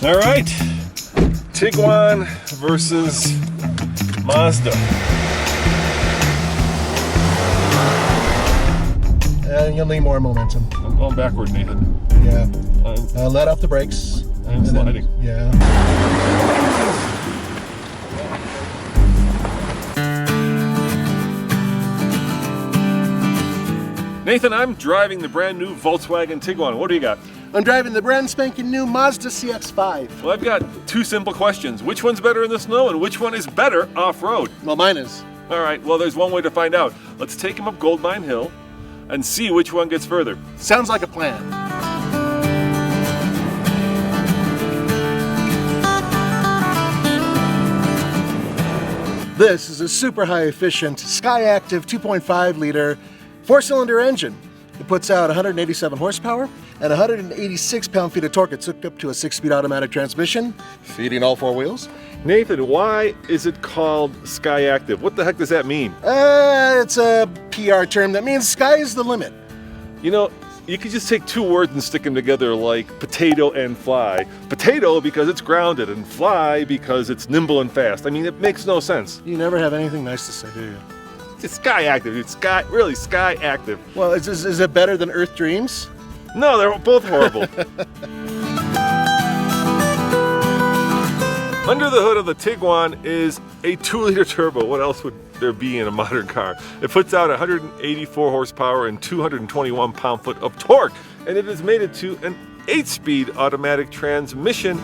All right, Tiguan versus Mazda. And you'll need more momentum. I'm going backward, Nathan. Yeah. I'm Let off the brakes. sliding. Yeah. Nathan, I'm driving the brand new Volkswagen Tiguan. What do you got? I'm driving the brand spanking new Mazda CX-5. Well, I've got two simple questions. Which one's better in the snow and which one is better off-road? Well, mine is. All right, well, there's one way to find out. Let's take him up Goldmine Hill and see which one gets further. Sounds like a plan. This is a super high efficient Skyactiv 2.5 liter 4-cylinder engine. It puts out 187 horsepower and 186 pound-feet of torque. It's hooked up to a 6-speed automatic transmission, feeding all 4 wheels. Nathan, why is it called Skyactiv? What the heck does that mean? It's a PR term that means sky is the limit. You know, you could just take two words and stick them together like potato and fly. Potato because it's grounded and fly because it's nimble and fast. I mean, it makes no sense. You never have anything nice to say, do you? It's Skyactiv. It's really Skyactiv. Well, is it better than Earth Dreams? No, they're both horrible. Under the hood of the Tiguan is a 2-liter turbo. What else would there be in a modern car? It puts out 184 horsepower and 221 pound-foot of torque, and it is mated to an 8-speed automatic transmission.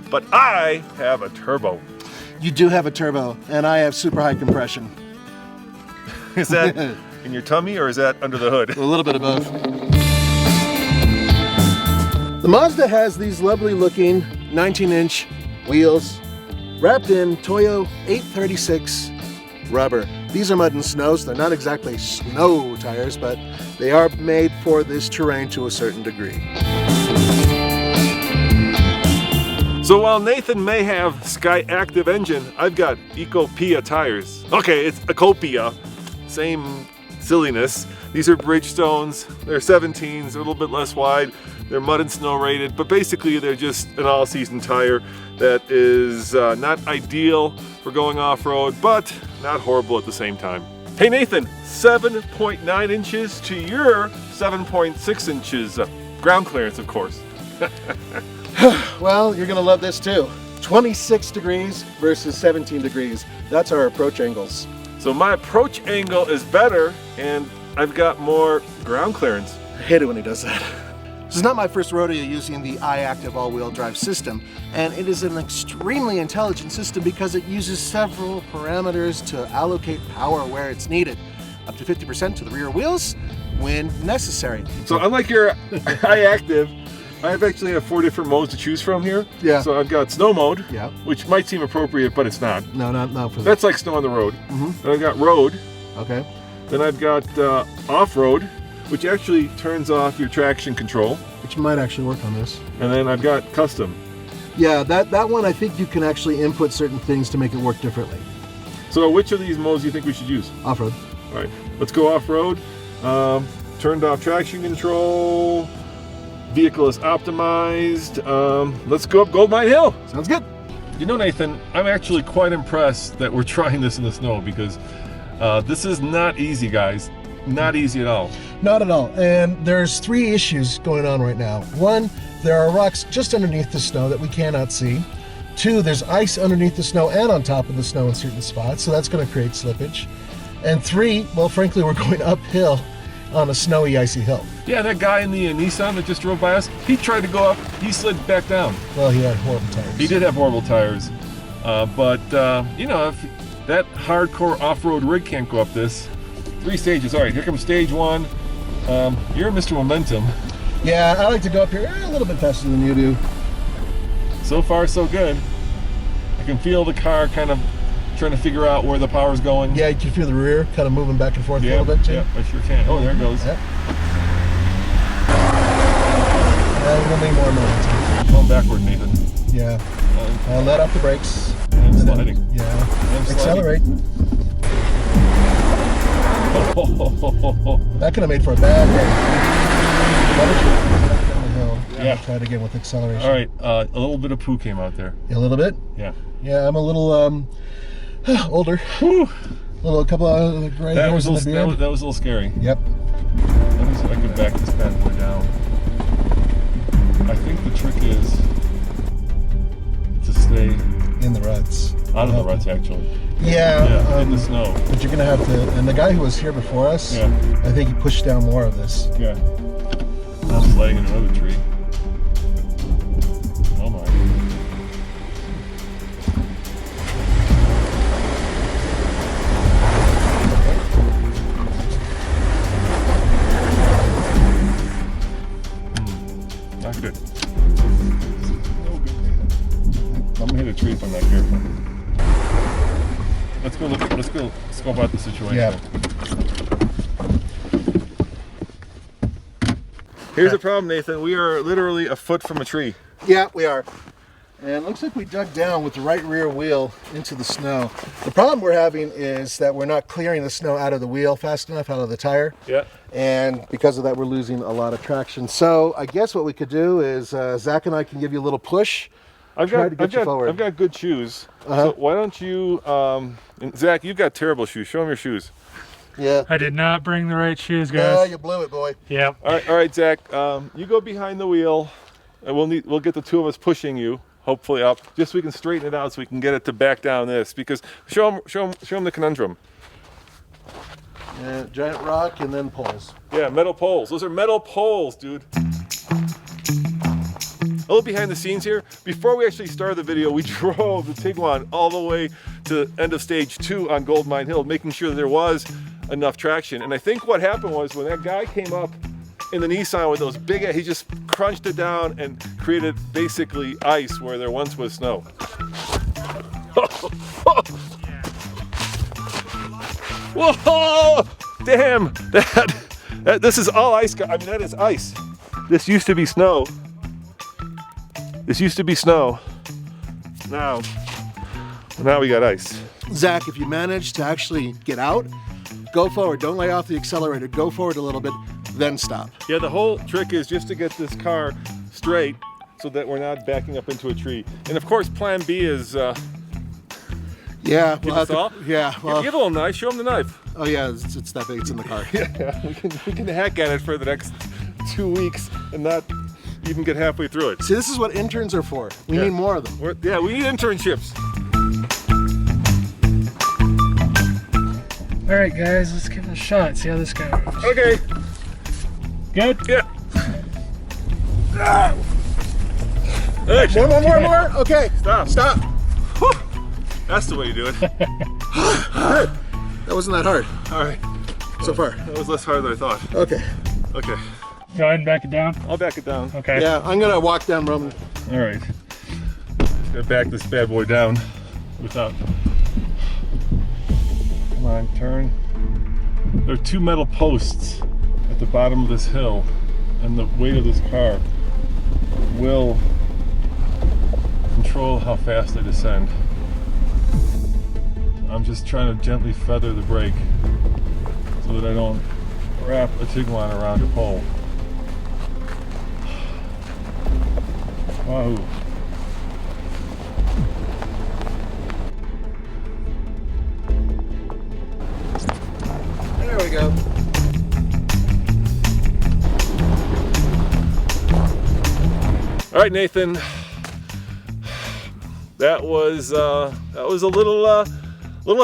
But I have a turbo. You do have a turbo, and I have super high compression. Is that in your tummy or is that under the hood? A little bit of both. The Mazda has these lovely looking 19-inch wheels wrapped in Toyo 836 rubber. These are mud and snow, so they're not exactly snow tires, but they are made for this terrain to a certain degree. So while Nathan may have Skyactiv engine, I've got Ecopia tires. Okay, it's Ecopia, same silliness. These are Bridgestones, they're 17s, they're a little bit less wide, they're mud and snow rated, but basically they're just an all-season tire that is not ideal for going off-road, but not horrible at the same time. Hey Nathan, 7.9 inches to your 7.6 inches ground clearance, of course. Well, you're gonna love this too. 26 degrees versus 17 degrees. That's our approach angles. So my approach angle is better and I've got more ground clearance. I hate it when he does that. This is not my first rodeo using the iActive all-wheel drive system, and it is an extremely intelligent system because it uses several parameters to allocate power where it's needed. Up to 50% to the rear wheels when necessary. So unlike your iActive, I actually have 4 different modes to choose from here. Yeah. So I've got snow mode, Yeah. which might seem appropriate, but it's not. No, not for that. That's like snow on the road. Mm-hmm. Then I've got road. Okay. Then I've got off-road, which actually turns off your traction control. Which might actually work on this. And then I've got custom. Yeah, that one I think you can actually input certain things to make it work differently. So which of these modes do you think we should use? Off-road. All right, let's go off-road. Turned off traction control. Vehicle is optimized. Let's go up Goldmine Hill. Sounds good. You know, Nathan, I'm actually quite impressed that we're trying this in the snow because this is not easy, guys. Not easy at all. Not at all. And there's 3 issues going on right now. 1, there are rocks just underneath the snow that we cannot see. 2, there's ice underneath the snow and on top of the snow in certain spots, so that's going to create slippage. And 3, well, frankly, we're going uphill on a snowy, icy hill. Yeah, that guy in the Nissan that just drove by us, he tried to go up, he slid back down. Well, he had horrible tires. He did have horrible tires. But you know, if that hardcore off-road rig can't go up this, 3 stages. All right, here comes stage 1. You're Mr. Momentum. Yeah, I like to go up here a little bit faster than you do. So far, so good. I can feel the car kind of trying to figure out where the power's going. Yeah, you can feel the rear kind of moving back and forth a little bit too. Yeah, I sure can. Oh, there it goes. Yeah. We'll need more momentum. Going backward, Nathan. Yeah. Let off the brakes. I'm sliding. Yeah. I'm sliding. Accelerate. That could have made for a bad day. Why don't you back down the hill? Yeah. Try it again with acceleration. All right, a little bit of poo came out there. A little bit? Yeah. Yeah, I'm a little older. Whew. A couple of gray hairs in the beard. That was a little scary. Yep. Let me see if I can back this bad boy down. I think the trick is to stay In the ruts. out of the ruts, actually. Yeah. In the snow. But you're gonna have to. And the guy who was here before us, Yeah. I think he pushed down more of this. Yeah. I'm sliding in another tree. Oh my. Not good. No good, man. I'm gonna hit a tree if I'm not careful. Let's go scope out the situation. Yeah. Here's the problem, Nathan. We are literally a foot from a tree. Yeah, we are. And it looks like we dug down with the right rear wheel into the snow. The problem we're having is that we're not clearing the snow out of the wheel fast enough, out of the tire. Yeah. And because of that, we're losing a lot of traction. So I guess what we could do is Zach and I can give you a little push. I've Try to get you forward. got good shoes. Uh-huh. So why don't you, and Zach, you've got terrible shoes. Show them your shoes. Yeah. I did not bring the right shoes, Yeah, guys. you blew it, boy. Yep. All right, Zach. You go behind the wheel, and we'll get the two of us pushing you, hopefully up, just so we can straighten it out, so we can get it to back down this. Because show them the conundrum. Yeah, giant rock and then poles. Yeah, metal poles. Those are metal poles, dude. A little behind the scenes here. Before we actually started the video, we drove the Tiguan all the way to the end of stage 2 on Gold Mine Hill, making sure that there was enough traction. And I think what happened was when that guy came up in the Nissan with those big, he just crunched it down and created basically ice where there once was snow. Whoa! Damn! This is all ice. I mean, that is ice. This used to be snow. This used to be snow. Now we got ice. Zach, if you manage to actually get out, go forward. Don't lay off the accelerator. Go forward a little bit, then stop. Yeah, the whole trick is just to get this car straight so that we're not backing up into a tree. And of course, plan B is Yeah. give us all. Yeah. Well, Give a little knife. Show them the knife. oh yeah, it's that big. It's in the car. Yeah, we can hack at it for the next 2 weeks and not even get halfway through it. See, this is what interns are for. We Yeah. need more of them. We need internships. All right, guys, let's give it a shot. See how this goes. Okay. Good? Yeah. More. Okay. Stop. Whew. That's the way you do it. That wasn't that hard All right. so far. That was less hard than I thought. Okay. Okay. Go ahead and back it down. I'll back it down. Okay. Yeah, I'm gonna walk down Roman. All right. Gonna back this bad boy down without. Come on, turn. There are 2 metal posts at the bottom of this hill, and the weight of this car will control how fast I descend. I'm just trying to gently feather the brake so that I don't wrap a Tiguan around a pole. Wahoo. There we go. All right, Nathan. That was a little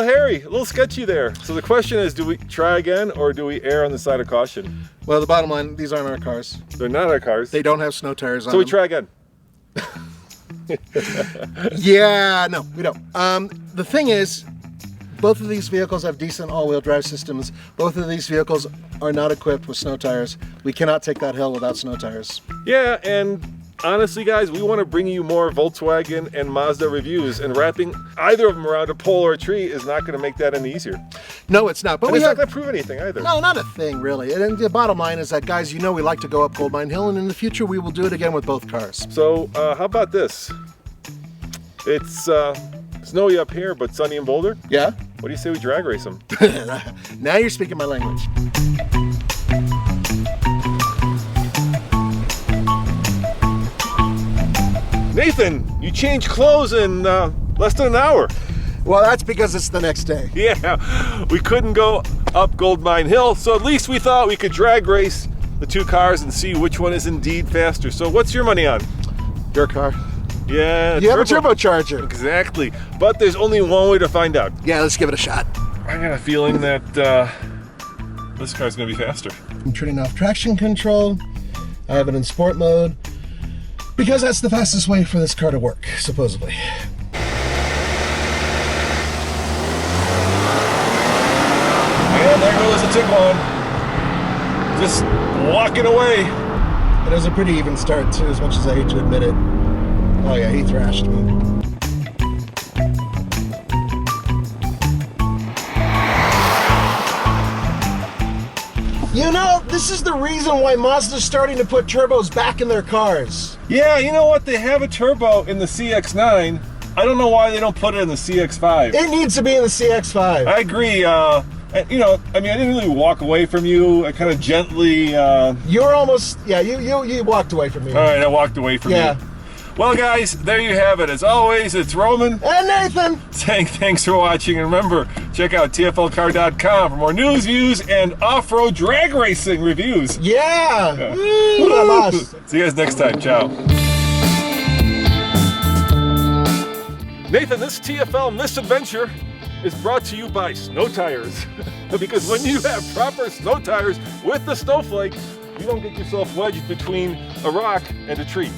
hairy, a little sketchy there. So the question is, do we try again or do we err on the side of caution? Well, the bottom line, these aren't our cars. They're not our cars. They don't have snow tires on So we them. try again. Yeah, no, we don't. The thing is, both of these vehicles have decent all-wheel drive systems. Both of these vehicles are not equipped with snow tires. We cannot take that hill without snow tires. Yeah, and honestly, guys, we want to bring you more Volkswagen and Mazda reviews, and wrapping either of them around a pole or a tree is not going to make that any easier. No, it's not. But And we it's not have going to prove anything either. no, not a thing really. And the bottom line is that, guys, you know we like to go up Gold Mine Hill, and in the future we will do it again with both cars. So how about this? It's snowy up here, but sunny in Boulder. Yeah. What do you say we drag race them? Now you're speaking my language. Nathan, you changed clothes in less than an hour. Well, that's because it's the next day. Yeah, we couldn't go up Goldmine Hill, so at least we thought we could drag race the two cars and see which one is indeed faster. So what's your money on? Your car. Yeah, You have a turbocharger. Exactly, but there's only one way to find out. Yeah, let's give it a shot. I got a feeling that this car's gonna be faster. I'm turning off traction control. I have it in sport mode because that's the fastest way for this car to work, supposedly. And there goes the Tiguan. Just walking away. It was a pretty even start too, as much as I hate to admit it. Oh yeah, he thrashed me. You know, this is the reason why Mazda's starting to put turbos back in their cars. Yeah, you know what? They have a turbo in the CX-9. I don't know why they don't put it in the CX-5. It needs to be in the CX-5. I agree. You know, I mean, I didn't really walk away from you. I kind of gently. You were almost, yeah. You walked away from me. All right, I walked away from you. Well, guys, there you have it. As always, it's Roman And Nathan. saying thanks for watching. And remember, check out TFLcar.com for more news, views, and off-road drag racing reviews. Yeah. Woo, I lost. See you guys next time. Ciao. Nathan, this TFL misadventure is brought to you by Snow Tires. Because when you have proper snow tires with the Snowflake, you don't get yourself wedged between a rock and a tree.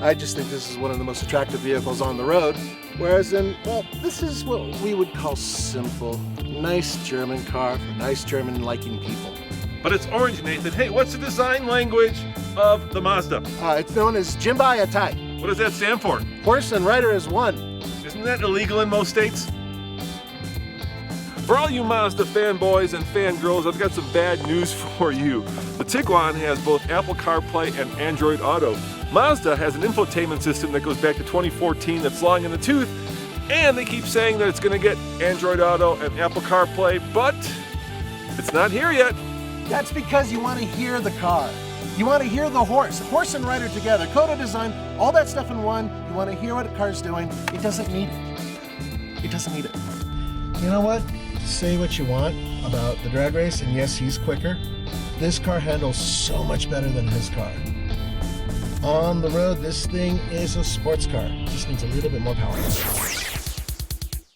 I just think this is one of the most attractive vehicles on the road. Whereas well, this is what we would call simple. Nice German car for nice German-liking people. But it's orange, Nathan. Hey, what's the design language of the Mazda? It's known as Jinbai Atai. What does that stand for? Horse and rider is one. Isn't that illegal in most states? For all you Mazda fanboys and fangirls, I've got some bad news for you. The Tiguan has both Apple CarPlay and Android Auto. Mazda has an infotainment system that goes back to 2014 that's long in the tooth, and they keep saying that it's going to get Android Auto and Apple CarPlay, but it's not here yet. That's because you want to hear the car. You want to hear the horse and rider together, Coda design, all that stuff in one. You want to hear what a car's doing. It doesn't need it. It doesn't need it. You know what? Say what you want about the drag race, and yes, he's quicker. This car handles so much better than his car. On the road, this thing is a sports car. Just needs a little bit more power.